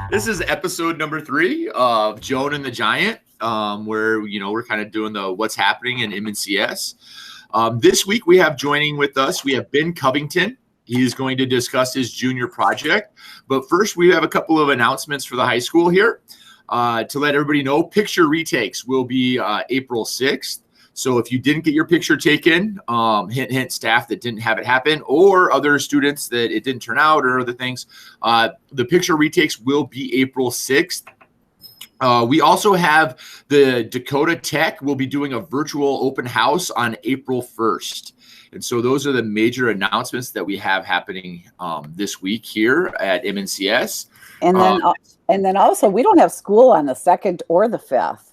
This is episode number 3 of Joan and the Giant, where we're kind of doing the what's happening in MNCS. This week we have joining with us, we have Ben Covington. He's going to discuss his junior project. But first, we have a couple of announcements for the high school here. To let everybody know, picture retakes will be April 6th. So if you didn't get your picture taken, hint, staff that didn't have it happen, or other students that it didn't turn out, or other things, the picture retakes will be April 6th. We also have the Dakota Tech will be doing a virtual open house on April 1st. And so those are the major announcements that we have happening this week here at MNCS. And then also, we don't have school on the 2nd or the 5th.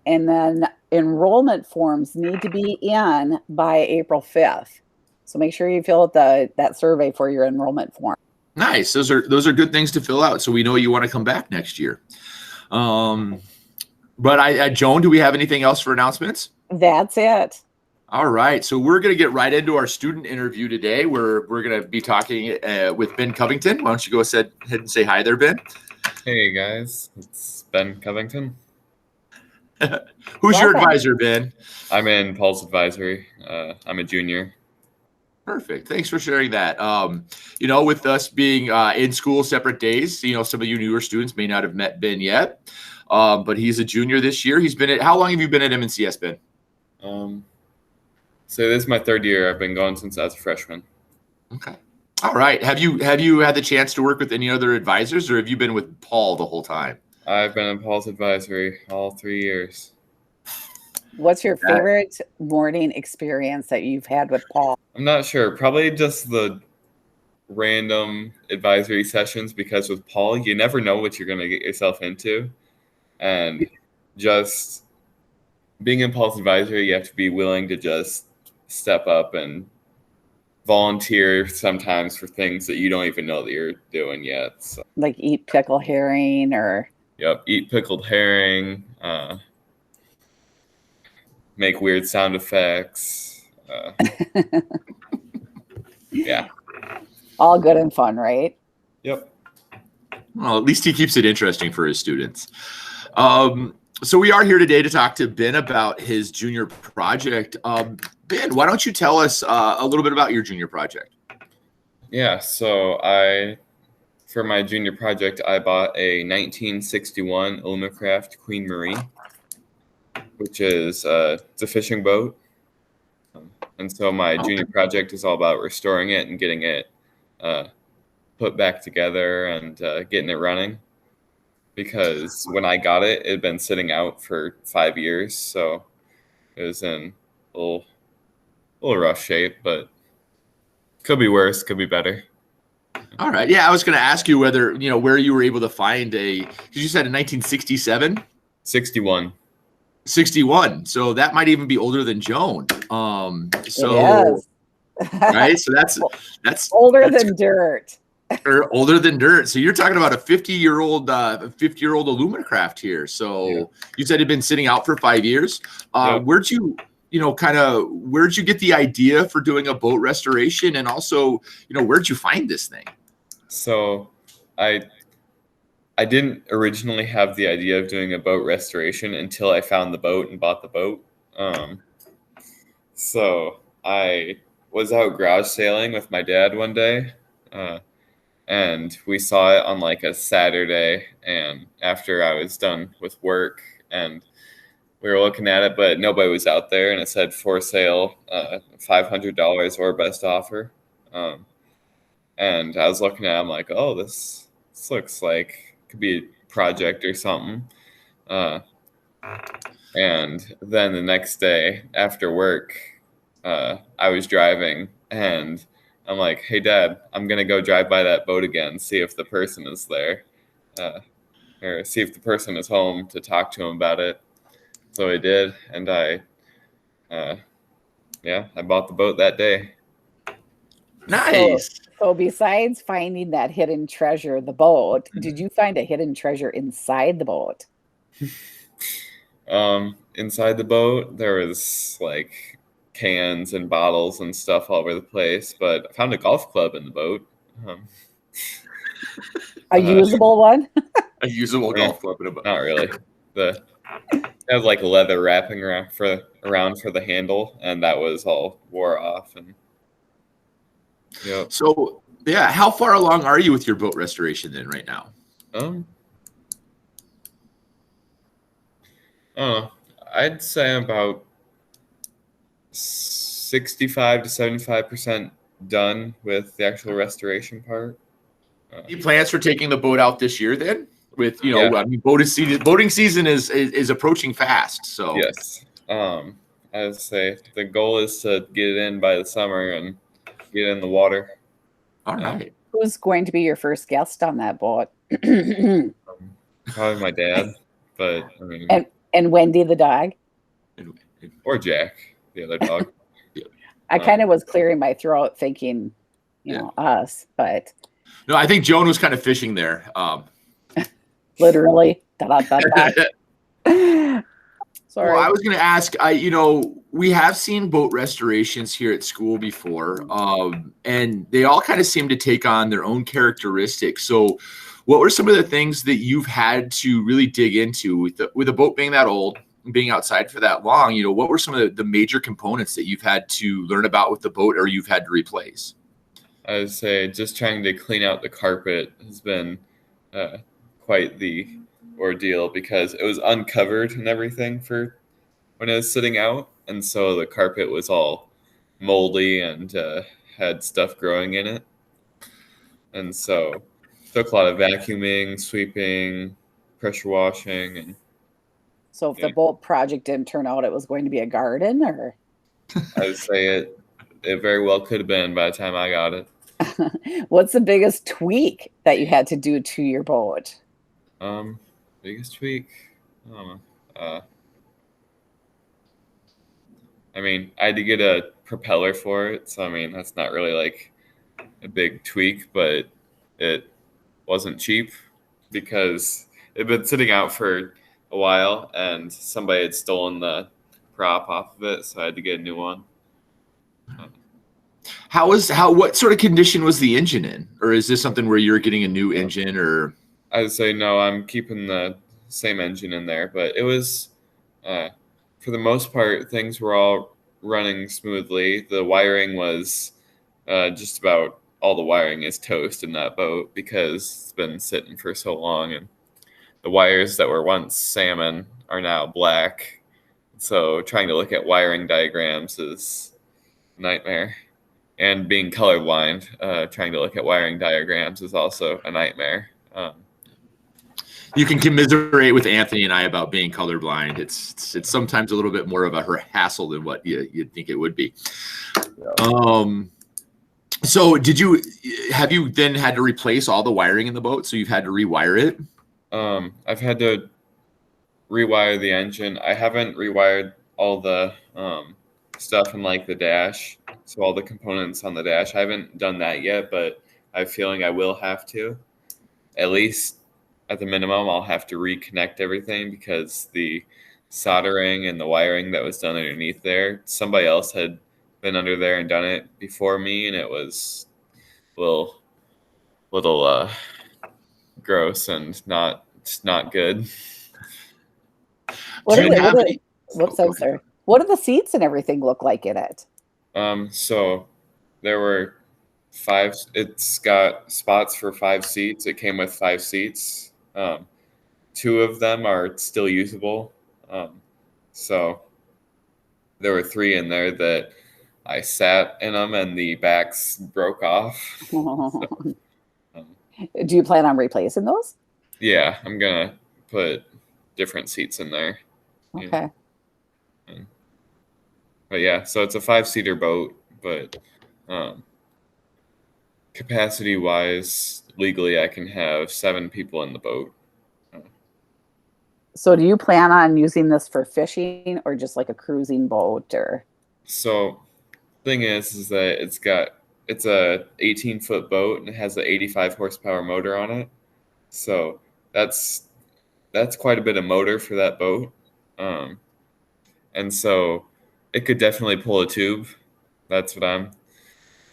And then enrollment forms need to be in by April 5th. So make sure you fill out that survey for your enrollment form. Nice. Those are good things to fill out, so we know you want to come back next year. Joan, do we have anything else for announcements? That's it. All right. So we're going to get right into our student interview today. We're going to be talking with Ben Covington. Why don't you go ahead and say hi there, Ben? Hey, guys. It's Ben Covington. Who's your advisor, Ben? I'm in Paul's advisory. I'm a junior. Perfect. Thanks for sharing that. With us being in school separate days, some of you newer students may not have met Ben yet, but he's a junior this year. How long have you been at MNCS, Ben? So this is my 3rd year. I've been going since I was a freshman. Okay. All right. Have you had the chance to work with any other advisors, or have you been with Paul the whole time? I've been in Paul's advisory all 3 years. What's your favorite morning experience that you've had with Paul? I'm not sure. Probably just the random advisory sessions, because with Paul, you never know what you're going to get yourself into. And just being in Paul's advisory, you have to be willing to just step up and volunteer sometimes for things that you don't even know that you're doing yet. So. Like eat pickled herring or... Yep, eat pickled herring, make weird sound effects. Yeah. All good and fun, right? Yep. Well, at least he keeps it interesting for his students. So we are here today to talk to Ben about his junior project. Ben, why don't you tell us a little bit about your junior project? Yeah, so for my junior project, I bought a 1961 Alumacraft Queen Marie, which is it's a fishing boat. And so my junior project is all about restoring it and getting it put back together and getting it running. Because when I got it, it had been sitting out for 5 years, so it was in a little rough shape, but could be worse, could be better. All right. Yeah, I was going to ask you whether, where you were able to find because you said in 1967? 61. 61. So that might even be older than Joan. Right? So that's older than dirt. Or older than dirt. So you're talking about a 50-year-old Alumacraft here. So You said it had been sitting out for 5 years. Yep. Where'd you get the idea for doing a boat restoration, and also, where'd you find this thing? So I didn't originally have the idea of doing a boat restoration until I found the boat and bought the boat. So I was out garage sailing with my dad one day, and we saw it on like a Saturday, and after I was done with work, and we were looking at it, but nobody was out there, and it said for sale, $500 or best offer. And I was looking at it, I'm like, oh, this looks like it could be a project or something. And then the next day after work, I was driving, and I'm like, hey, Dad, I'm going to go drive by that boat again, see if the person is there, or see if the person is home to talk to him about it. So I did, and I bought the boat that day. Nice. So besides finding that hidden treasure, the boat, did you find a hidden treasure inside the boat? Inside the boat, there was like cans and bottles and stuff all over the place, but I found a golf club in the boat. A usable one? A usable golf club in a boat. Not really. It has like leather wrapping around for the handle, and that was all wore off. And So yeah, how far along are you with your boat restoration then right now? I don't know. I'd say about 65 to 75% done with the actual restoration part. Any plans for taking the boat out this year then? With Yeah. I mean, boating season is approaching fast. So Yes. I'd say the goal is to get it in by the summer and get it in the water. All right. Who's going to be your first guest on that boat? Probably my dad, but I mean, and Wendy the dog. or Jack, the other dog. I kind of was clearing my throat thinking, us, but no, I think Joan was kind of fishing there. Literally. Sorry. Well, I was going to ask. We have seen boat restorations here at school before, and they all kind of seem to take on their own characteristics. So, what were some of the things that you've had to really dig into with a boat being that old, being outside for that long? What were some of the major components that you've had to learn about with the boat, or you've had to replace? I would say just trying to clean out the carpet has been quite the ordeal because it was uncovered and everything for when it was sitting out, and so the carpet was all moldy and had stuff growing in it, and so took a lot of vacuuming, sweeping, pressure washing, and so if the boat project didn't turn out, it was going to be a garden, or I would say it very well could have been by the time I got it. What's the biggest tweak that you had to do to your boat? Biggest tweak? I don't know. I mean, I had to get a propeller for it, so I mean, that's not really like a big tweak, but it wasn't cheap because it had been sitting out for a while and somebody had stolen the prop off of it, so I had to get a new one. What sort of condition was the engine in? Or is this something where you're getting a new engine, or? I'd say no, I'm keeping the same engine in there, but it was, for the most part, things were all running smoothly. The wiring was just about all the wiring is toast in that boat because it's been sitting for so long, and the wires that were once salmon are now black. So trying to look at wiring diagrams is a nightmare. And being colorblind, trying to look at wiring diagrams is also a nightmare. You can commiserate with Anthony and I about being colorblind. It's sometimes a little bit more of a hassle than what you'd think it would be. So have you then had to replace all the wiring in the boat? So you've had to rewire it? I've had to rewire the engine. I haven't rewired all the stuff in like the dash. So all the components on the dash. I haven't done that yet, but I have a feeling I will have to. At least at the minimum, I'll have to reconnect everything because the soldering and the wiring that was done underneath there, somebody else had been under there and done it before me, and it was a little gross and not good. What do the seats and everything look like in it? So there were 5. It's got spots for 5 seats. It came with 5 seats. 2 of them are still usable. So there were 3 in there that I sat in them and the backs broke off. So, do you plan on replacing those? Yeah, I'm gonna put different seats in there. Okay. But yeah, so it's a 5-seater boat, but capacity wise, legally I can have 7 people in the boat. So do you plan on using this for fishing or just like a cruising boat, or? So thing is that it's a 18-foot boat and it has an 85 horsepower motor on it. So that's quite a bit of motor for that boat. And so it could definitely pull a tube. That's what I'm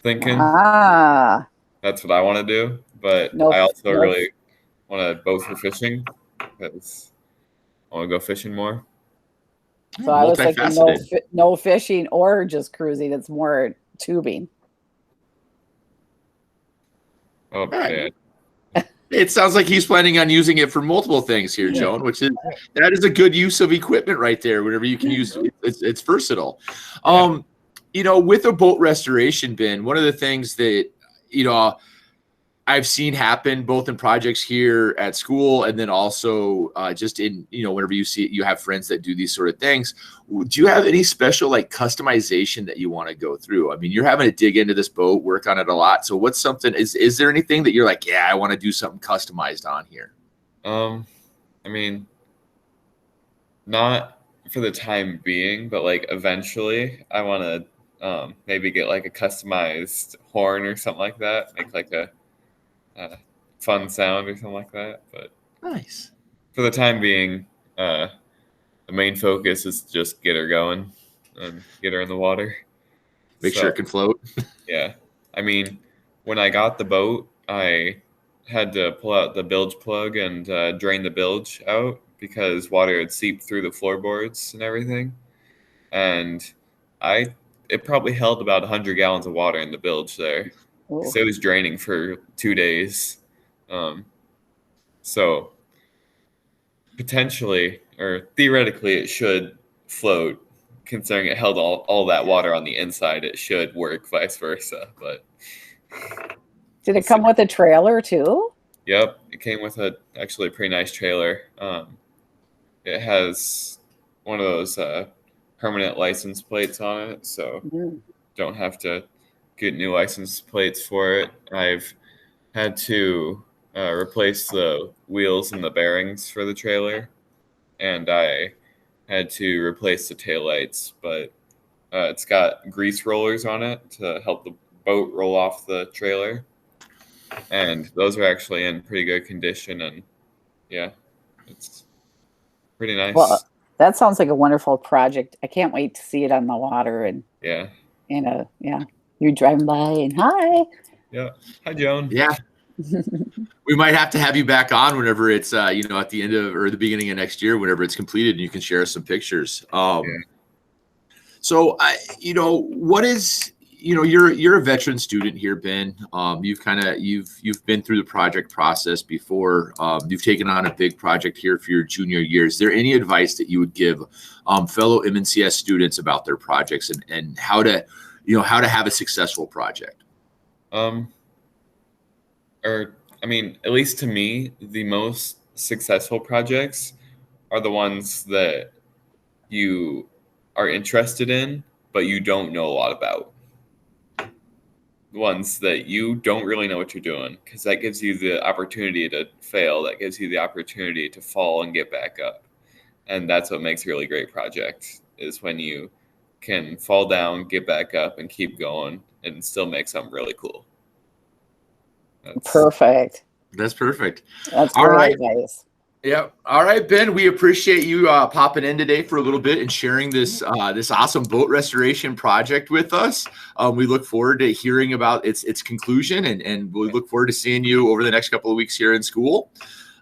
thinking. That's what I want to do. But I also really want a boat for fishing because I want to go fishing more. So I was thinking Multifaceted. no fishing or just cruising. It's more tubing. Oh, Right. yeah. It sounds like he's planning on using it for multiple things here, Joan, which is that is a good use of equipment right there. Whenever you can use it's versatile. Yeah. You know, with a boat restoration bin, one of the things that, you know, I've seen happen both in projects here at school and then also just in, you know, whenever you see it, you have friends that do these sort of things. Do you have any special like customization that you want to go through? I mean, you're having to dig into this boat, work on it a lot. So what's something, is there anything that you're like, yeah, I want to do something customized on here? I mean, not for the time being, but like eventually I want to maybe get like a customized horn or something like that, make like a fun sound or something like that. But Nice. for the time being, the main focus is to just get her going and get her in the water. Make sure it can float. Yeah. I mean, when I got the boat, I had to pull out the bilge plug and drain the bilge out because water had seeped through the floorboards and everything. And it probably held about 100 gallons of water in the bilge there. So it was draining for 2 days. So potentially or theoretically it should float. Considering it held all that water on the inside, it should work vice versa. But did it come with a trailer too? Yep, it came with actually a pretty nice trailer. It has one of those permanent license plates on it, so don't have to get new license plates for it. I've had to replace the wheels and the bearings for the trailer, and I had to replace the taillights, but it's got grease rollers on it to help the boat roll off the trailer, and those are actually in pretty good condition, and yeah, it's pretty nice. Well, that sounds like a wonderful project. I can't wait to see it on the water and you're driving by and hi. Yeah. Hi, Joan. Yeah. We might have to have you back on whenever it's you know, at the end of or the beginning of next year, whenever it's completed, and you can share us some pictures. So you know, what is, you know, you're a veteran student here, Ben. You've been through the project process before. You've taken on a big project here for your junior year. Is there any advice that you would give fellow MNCS students about their projects and how to have a successful project? I mean, at least to me, the most successful projects are the ones that you are interested in, but you don't know a lot about. The ones that you don't really know what you're doing, because that gives you the opportunity to fail. That gives you the opportunity to fall and get back up. And that's what makes a really great project, is when you can fall down, get back up, and keep going and still make something really cool. Perfect. That's perfect. That's great advice. Yeah. All right, Ben, we appreciate you popping in today for a little bit and sharing this this awesome boat restoration project with us. We look forward to hearing about its conclusion, and we look forward to seeing you over the next couple of weeks here in school.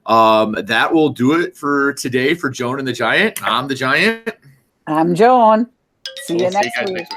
That will do it for today for Joan and the Giant. I'm the Giant. I'm Joan. See you next week.